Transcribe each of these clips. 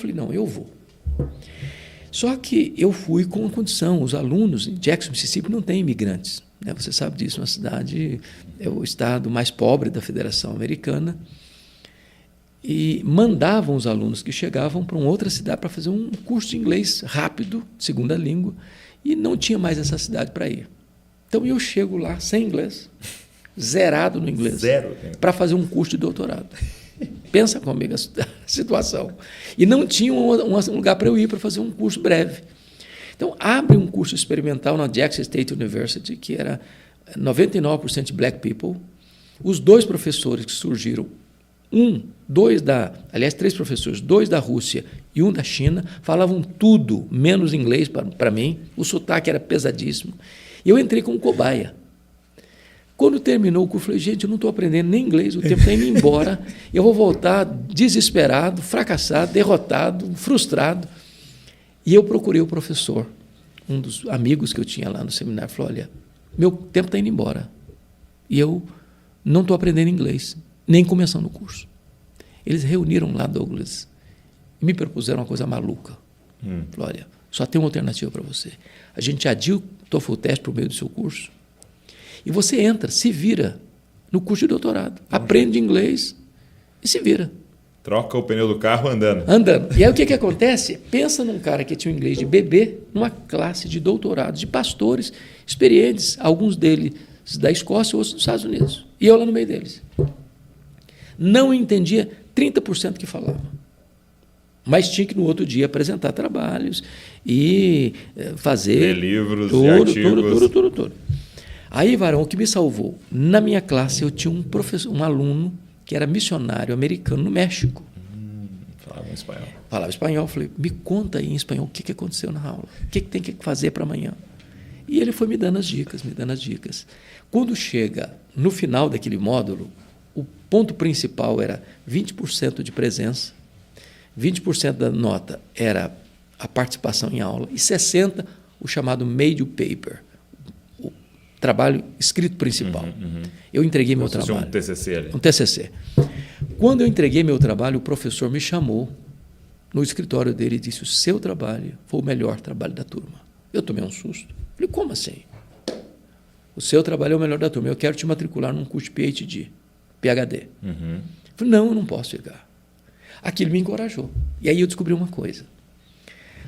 falei, não, eu vou. Só que eu fui com a condição, os alunos em Jackson, Mississippi, não tem imigrantes. Né? Você sabe disso, uma cidade, é o estado mais pobre da Federação Americana, e mandavam os alunos que chegavam para uma outra cidade para fazer um curso de inglês rápido, segunda língua, e não tinha mais essa cidade para ir. Então eu chego lá sem inglês, zerado no inglês, para fazer um curso de doutorado. Pensa comigo a situação. E não tinha um lugar para eu ir para fazer um curso breve. Então, abre um curso experimental na Jackson State University, que era 99% de black people. Os 2 professores que surgiram, três professores, 2 da Rússia e 1 da China, falavam tudo, menos inglês para mim. O sotaque era pesadíssimo. E eu entrei como cobaia. Quando terminou o curso, eu falei, gente, eu não estou aprendendo nem inglês, o tempo está indo embora, eu vou voltar desesperado, fracassado, derrotado, frustrado. E eu procurei o professor, um dos amigos que eu tinha lá no seminário, falou, olha, meu tempo está indo embora e eu não estou aprendendo inglês, nem começando o curso. Eles reuniram lá, Douglas, e me propuseram uma coisa maluca. Falaram, olha, só tem uma alternativa para você. A gente adia o TOEFL teste por meio do seu curso e você entra, se vira no curso de doutorado, aprende inglês e se vira. Troca o pneu do carro andando. Andando. E aí o que acontece? Pensa num cara que tinha um inglês de bebê, numa classe de doutorados, de pastores experientes, alguns deles da Escócia, outros dos Estados Unidos. E eu lá no meio deles. Não entendia 30% que falava. Mas tinha que no outro dia apresentar trabalhos e fazer... Ler livros e artigos. Tudo. Aí, Varão, o que me salvou? Na minha classe eu tinha um aluno que era missionário americano no México. Falava espanhol. Falava espanhol. Falei, me conta aí em espanhol o que aconteceu na aula. O que tem que fazer para amanhã? E ele foi me dando as dicas. Quando chega no final daquele módulo, o ponto principal era 20% de presença, 20% da nota era a participação em aula e 60% o chamado made paper, o trabalho escrito principal. Eu entreguei meu trabalho. Um TCC ali. Um TCC. Quando eu entreguei meu trabalho, o professor me chamou no escritório dele e disse, o seu trabalho foi o melhor trabalho da turma. Eu tomei um susto. Falei, como assim? O seu trabalho é o melhor da turma. Eu quero te matricular num curso de PhD. Falei, não, eu não posso ficar. Aquilo me encorajou. E aí eu descobri uma coisa.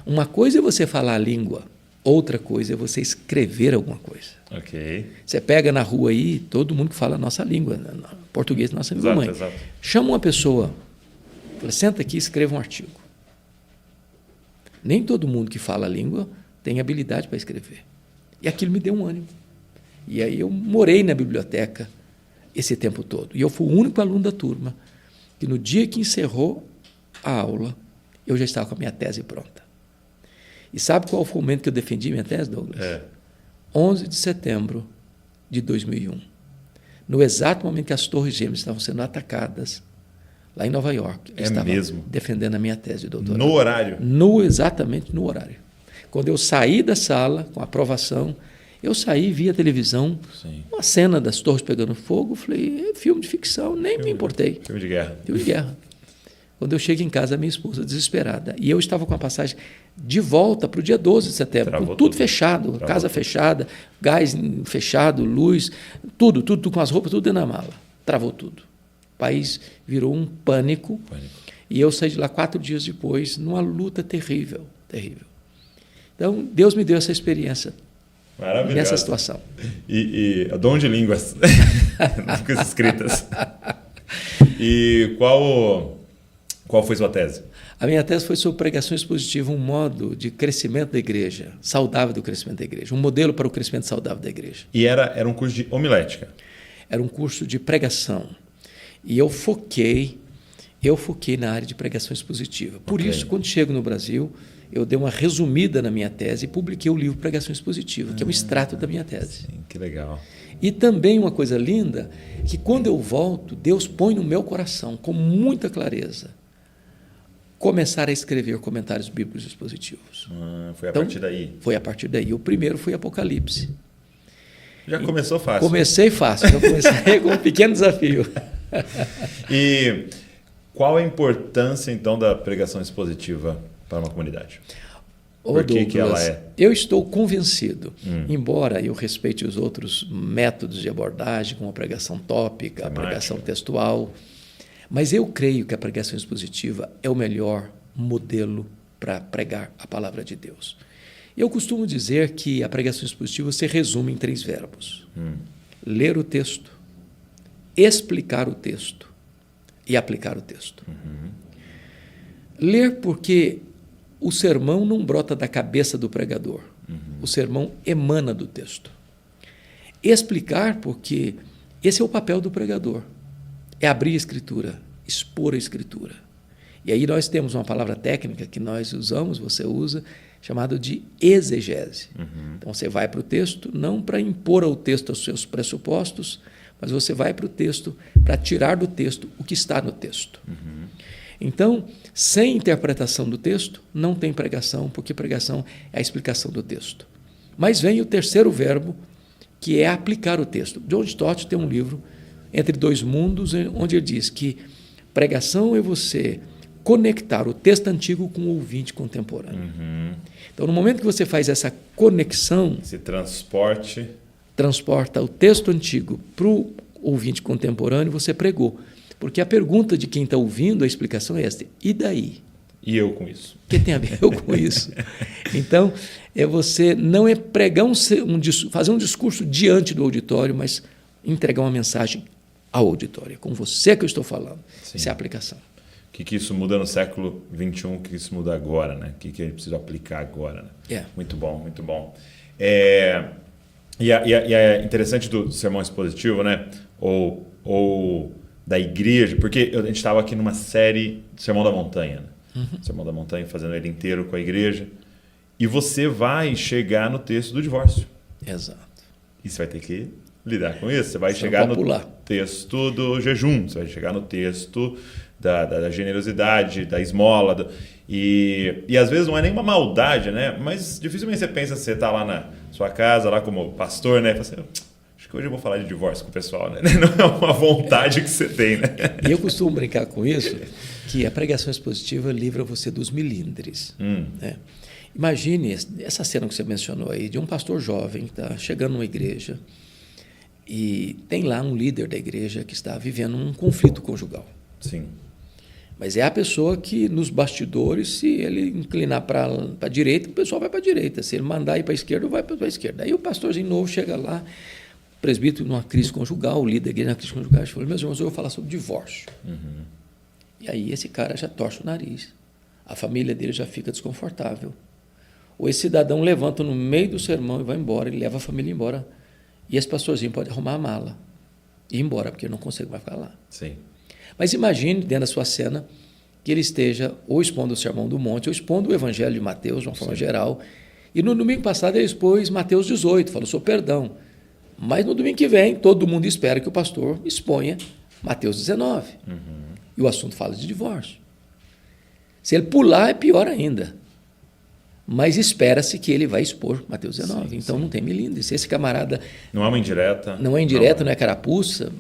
Uma coisa é você falar a língua, outra coisa é você escrever alguma coisa. Ok. Você pega na rua aí, todo mundo que fala a nossa língua, português da nossa mãe. Exato. Chama uma pessoa, fala, senta aqui e escreva um artigo. Nem todo mundo que fala a língua tem habilidade para escrever. E aquilo me deu um ânimo. E aí eu morei na biblioteca esse tempo todo. E eu fui o único aluno da turma que no dia que encerrou a aula, eu já estava com a minha tese pronta. E sabe qual foi o momento que eu defendi minha tese, Douglas? 11 de setembro de 2001. No exato momento que as Torres Gêmeas estavam sendo atacadas, lá em Nova York, eu estava defendendo a minha tese de doutorado. No horário? Exatamente no horário. Quando eu saí da sala, com a aprovação, eu saí, vi a televisão, uma cena das torres pegando fogo, falei, é filme de ficção, nem me importei. Filme de guerra. Filme de guerra. Quando eu chego em casa, a minha esposa desesperada. E eu estava com a passagem de volta para o dia 12 de setembro, com tudo fechado, casa fechada, gás fechado, luz, tudo com as roupas, tudo dentro da mala. Travou tudo. O país virou um pânico. E eu saí de lá 4 dias depois, numa luta terrível. Então, Deus me deu essa experiência. Maravilhoso. Nessa situação. E dom de línguas escritas. E qual foi sua tese? A minha tese foi sobre pregação expositiva, um modo de crescimento da igreja, saudável do crescimento da igreja, um modelo para o crescimento saudável da igreja. E era um curso de homilética? Era um curso de pregação. E eu foquei na área de pregação expositiva. Por isso, quando chego no Brasil, eu dei uma resumida na minha tese e publiquei o livro Pregação Expositiva, que é um extrato da minha tese. Sim, que legal. E também uma coisa linda, que quando eu volto, Deus põe no meu coração, com muita clareza, começar a escrever comentários bíblicos expositivos. Foi a partir daí? Foi a partir daí. O primeiro foi Apocalipse. Já começou fácil. Comecei fácil, já comecei com um pequeno desafio. E Qual a importância, então, da pregação expositiva para uma comunidade? Por que ela é? Eu estou convencido, embora eu respeite os outros métodos de abordagem, como a pregação tópica, a pregação textual, mas eu creio que a pregação expositiva é o melhor modelo para pregar a palavra de Deus. Eu costumo dizer que a pregação expositiva se resume em 3 verbos: ler o texto, explicar o texto e aplicar o texto. Ler porque o sermão não brota da cabeça do pregador. O sermão emana do texto. Explicar porque esse é o papel do pregador. É abrir a Escritura, expor a Escritura. E aí nós temos uma palavra técnica que nós usamos, você usa, chamada de exegese. Então você vai para o texto não para impor ao texto os seus pressupostos, mas você vai para o texto para tirar do texto o que está no texto. Então, sem interpretação do texto, não tem pregação, porque pregação é a explicação do texto. Mas vem o terceiro verbo, que é aplicar o texto. John Stott tem um livro, Entre Dois Mundos, onde ele diz que pregação é você conectar o texto antigo com o ouvinte contemporâneo. Então, no momento que você faz essa conexão... Esse transporta o texto antigo para o ouvinte contemporâneo, você pregou. Porque a pergunta de quem está ouvindo a explicação é esta: e daí? E eu com isso? O que tem a ver eu com isso? Então, você não é pregar fazer um discurso diante do auditório, mas entregar uma mensagem ao auditório. É com você que eu estou falando. Sim. Essa é a aplicação. O que isso muda no século XXI, o que isso muda agora, né? O que a gente precisa aplicar agora, né? Muito bom, muito bom. E é interessante do sermão expositivo, né? Ou da igreja, porque a gente estava aqui numa série do Sermão da Montanha, né? Sermão da Montanha, fazendo ele inteiro com a igreja. E você vai chegar no texto do divórcio. Exato. E você vai ter que lidar com isso. Você vai chegar no texto do jejum, você vai chegar no texto da generosidade, da esmola. E às vezes não é nenhuma maldade, né? Mas dificilmente você pensa, você está lá na sua casa, lá como pastor, né? E fala assim, acho que hoje eu vou falar de divórcio com o pessoal, né? Não é uma vontade que você tem, né? E eu costumo brincar com isso, que a pregação expositiva livra você dos milindres. Né? Imagine essa cena que você mencionou aí, de um pastor jovem que está chegando numa igreja e tem lá um líder da igreja que está vivendo um conflito conjugal. Sim. Mas é a pessoa que, nos bastidores, se ele inclinar para a direita, o pessoal vai para a direita. Se ele mandar ir para a esquerda, vai para a esquerda. Aí o pastorzinho novo chega lá, presbítero numa crise conjugal, o líder da igreja na crise conjugal, e fala: meus irmãos, eu vou falar sobre divórcio. E aí esse cara já torce o nariz. A família dele já fica desconfortável. Ou esse cidadão levanta no meio do sermão e vai embora, e leva a família embora. E esse pastorzinho pode arrumar a mala e ir embora, porque ele não consegue mais ficar lá. Sim. Mas imagine, dentro da sua cena, que ele esteja ou expondo o Sermão do Monte, ou expondo o Evangelho de Mateus, de uma forma geral. E no domingo passado ele expôs Mateus 18, falou sobre perdão. Mas no domingo que vem, todo mundo espera que o pastor exponha Mateus 19. E o assunto fala de divórcio. Se ele pular, é pior ainda. Mas espera-se que ele vai expor Mateus 19. Sim, então não tem milindre. Se esse camarada... Não é uma indireta. Não é indireta, não é carapuça.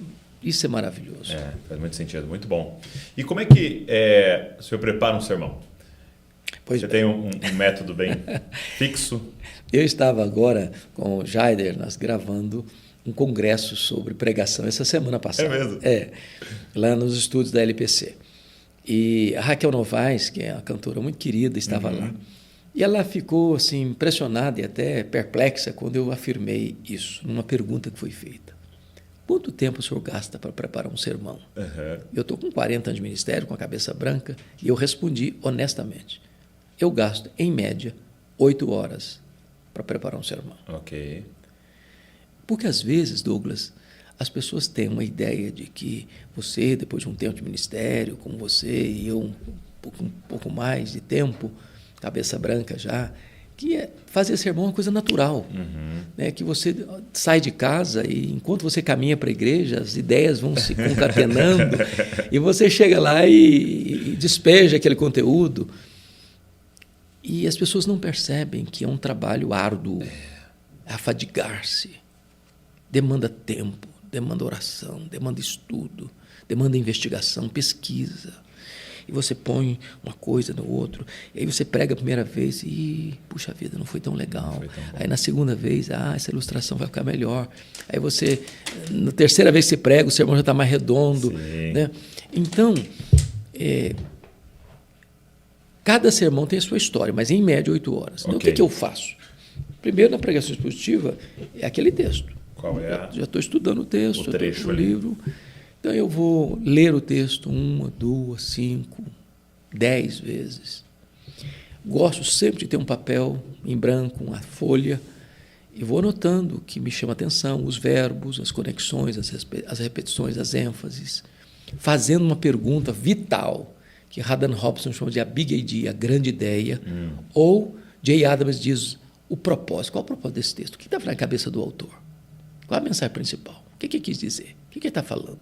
Isso é maravilhoso. Faz muito sentido, muito bom. E como é que o senhor prepara um sermão? Você tem um método bem fixo? Eu estava agora com o Jaider, nós gravando um congresso sobre pregação essa semana passada. É mesmo? Lá nos estúdios da LPC. E a Raquel Novaes, que é uma cantora muito querida, estava lá. E ela ficou assim, impressionada e até perplexa quando eu afirmei isso, numa pergunta que foi feita. Quanto tempo o senhor gasta para preparar um sermão? Eu estou com 40 anos de ministério, com a cabeça branca, e eu respondi honestamente. Eu gasto, em média, 8 horas para preparar um sermão. Ok. Porque, às vezes, Douglas, as pessoas têm uma ideia de que você, depois de um tempo de ministério, como você e eu, um pouco mais de tempo, cabeça branca já, que fazer sermão é uma coisa natural. Né? Que você sai de casa e, enquanto você caminha para a igreja, as ideias vão se concatenando e você chega lá e despeja aquele conteúdo. E as pessoas não percebem que é um trabalho árduo, afadigar-se. Demanda tempo, demanda oração, demanda estudo, demanda investigação, pesquisa. e você põe uma coisa no outro, e aí você prega a primeira vez e, puxa vida, não foi tão legal. Aí na segunda vez, essa ilustração vai ficar melhor. Aí você, na terceira vez que você prega, o sermão já está mais redondo. Né? Então, cada sermão tem a sua história, mas em média 8 horas. Então, o que eu faço? Primeiro, na pregação expositiva, é aquele texto. Qual é? Já estou estudando o texto, o trecho o livro. Então, eu vou ler o texto 1, 2, 5, 10 vezes. Gosto sempre de ter um papel em branco, uma folha, e vou anotando o que me chama a atenção, os verbos, as conexões, as repetições, as ênfases, fazendo uma pergunta vital, que Haddon Robson chama de a big idea, a grande ideia, ou Jay Adams diz o propósito. Qual é o propósito desse texto? O que está na cabeça do autor? Qual é a mensagem principal? O que ele quis dizer? O que ele está falando?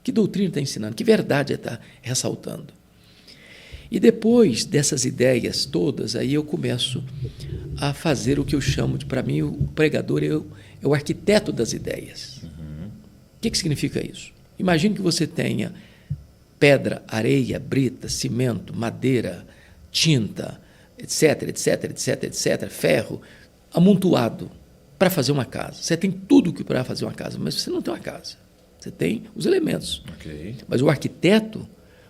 Que doutrina está ensinando? Que verdade está ressaltando? E depois dessas ideias todas, aí eu começo a fazer o que eu chamo de, para mim, o pregador é o arquiteto das ideias. O que significa isso? Imagine que você tenha pedra, areia, brita, cimento, madeira, tinta, etc, etc, etc, etc, ferro, amontoado para fazer uma casa. Você tem tudo que para fazer uma casa, mas você não tem uma casa. Você tem os elementos. Okay. Mas o arquiteto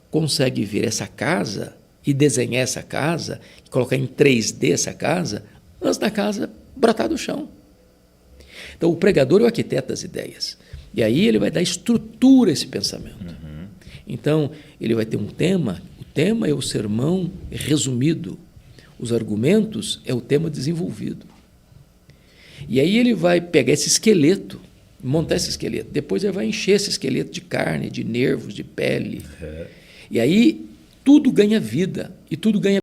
consegue ver essa casa e desenhar essa casa, e colocar em 3D essa casa, antes da casa brotar do chão. Então, o pregador é o arquiteto das ideias. E aí ele vai dar estrutura a esse pensamento. Então, ele vai ter um tema, o tema é o sermão resumido, os argumentos é o tema desenvolvido. E aí ele vai pegar esse esqueleto, montar esse esqueleto, depois ele vai encher esse esqueleto de carne, de nervos, de pele. E aí tudo ganha vida e tudo ganha